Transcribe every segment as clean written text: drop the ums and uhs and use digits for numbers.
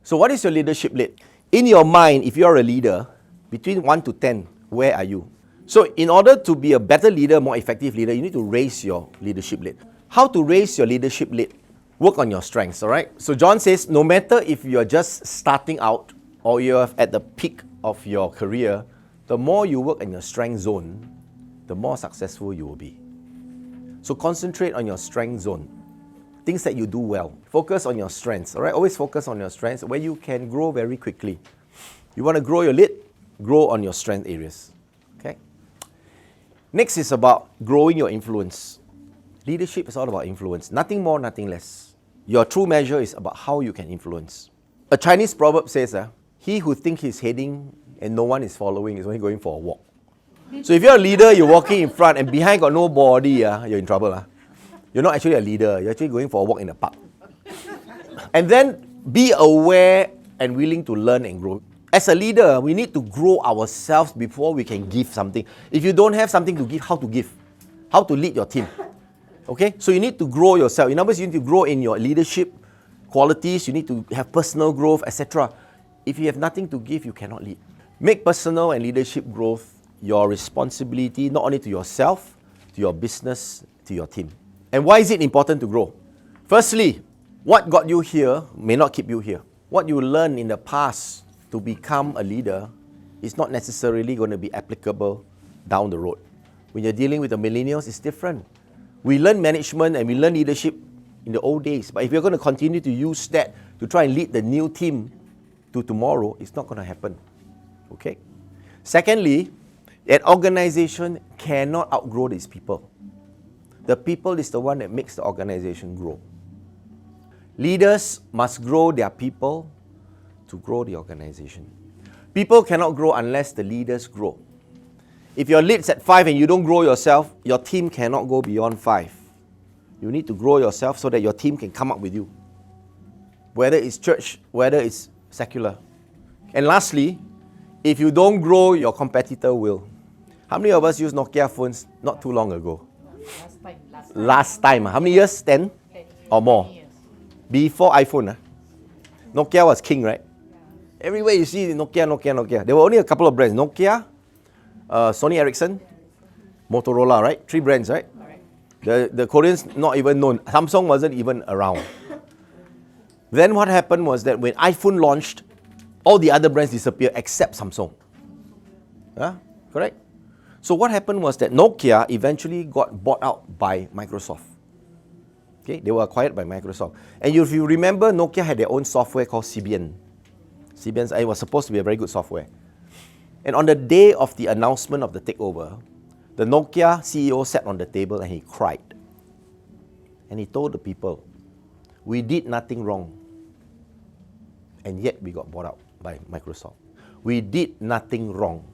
So what is your leadership lit? In your mind, if you're a leader, between 1 to 10, where are you? So in order to be a better leader, more effective leader, you need to raise your leadership lit. How to raise your leadership lit? Work on your strengths, all right? So John says, no matter if you're just starting out or you're at the peak of your career, the more you work in your strength zone, the more successful you will be. So concentrate on your strength zone. Things that you do well. Focus on your strengths, all right? Always focus on your strengths where you can grow very quickly. You want to grow your lit? Grow on your strength areas, okay? Next is about growing your influence. Leadership is all about influence. Nothing more, nothing less. Your true measure is about how you can influence. A Chinese proverb says, he who thinks he's heading and no one is following is only going for a walk. So if you're a leader, you're walking in front and behind got nobody, you're in trouble. You're not actually a leader, you're actually going for a walk in the park. And then be aware and willing to learn and grow. As a leader, we need to grow ourselves before we can give something. If you don't have something to give, how to give? How to lead your team? Okay, so you need to grow yourself. In other words, you need to grow in your leadership qualities, you need to have personal growth, etc. If you have nothing to give, you cannot lead. Make personal and leadership growth your responsibility, not only to yourself, to your business, to your team. And why is it important to grow? Firstly, what got you here may not keep you here. What you learned in the past to become a leader is not necessarily going to be applicable down the road. When you're dealing with the millennials, it's different. We learn management and we learn leadership in the old days. But if you're going to continue to use that to try and lead the new team to tomorrow, it's not going to happen. Okay? Secondly, an organization cannot outgrow its people. The people is the one that makes the organization grow. Leaders must grow their people to grow the organization. People cannot grow unless the leaders grow. If your lead's at 5 and you don't grow yourself, your team cannot go beyond 5. You need to grow yourself so that your team can come up with you. Whether it's church, whether it's secular. And lastly, if you don't grow, your competitor will. How many of us use Nokia phones not too long ago? Last time. How many years? 10 or more? Before iPhone. Nokia was king, right? Everywhere you see Nokia. There were only a couple of brands. Nokia, Sony Ericsson, Motorola, right? 3 brands, right? The Koreans not even known. Samsung wasn't even around. Then what happened was that when iPhone launched, all the other brands disappeared except Samsung. Correct? So what happened was that Nokia eventually got bought out by Microsoft. Okay, they were acquired by Microsoft. And if you remember, Nokia had their own software called Symbian. It was supposed to be a very good software. And on the day of the announcement of the takeover, the Nokia CEO sat on the table and he cried. And he told the people, we did nothing wrong. And yet we got bought out by Microsoft. We did nothing wrong.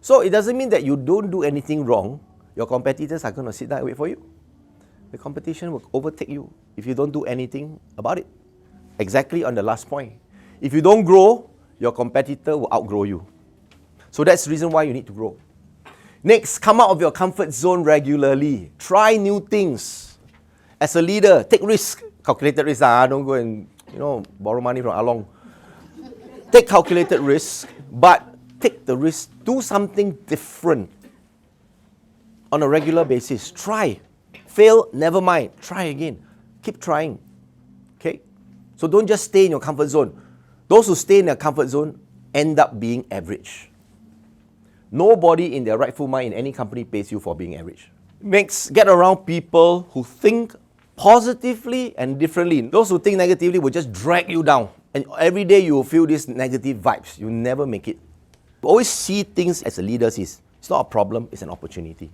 So it doesn't mean that you don't do anything wrong. Your competitors are going to sit down and wait for you. The competition will overtake you if you don't do anything about it. Exactly on the last point. If you don't grow, your competitor will outgrow you. So that's the reason why you need to grow. Next, come out of your comfort zone regularly. Try new things. As a leader, take risk. Calculated risk. Don't go and borrow money from Along. Take calculated risk, but take the risk. Do something different on a regular basis. Try. Fail, never mind. Try again. Keep trying. Okay? So don't just stay in your comfort zone. Those who stay in their comfort zone end up being average. Nobody in their rightful mind in any company pays you for being average. Next, get around people who think positively and differently. Those who think negatively will just drag you down. And every day you will feel these negative vibes. You never make it. Always see things as a leader sees. It's not a problem, it's an opportunity.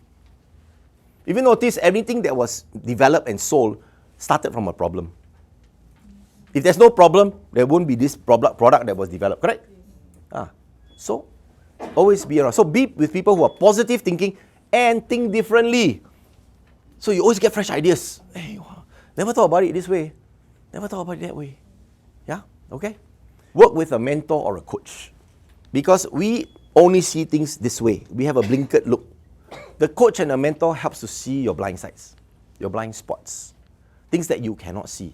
If you notice, everything that was developed and sold started from a problem. If there's no problem, there won't be this product that was developed, correct? So, always be around. So be with people who are positive thinking and think differently. So you always get fresh ideas. Hey, never thought about it this way. Never thought about it that way. Yeah? Okay? Work with a mentor or a coach. Because we only see things this way. We have a blinkered look. The coach and the mentor helps to see your blind sides, your blind spots, things that you cannot see.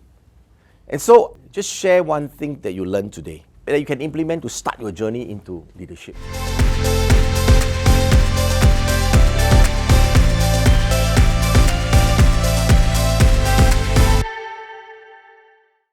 And so, just share one thing that you learned today that you can implement to start your journey into leadership.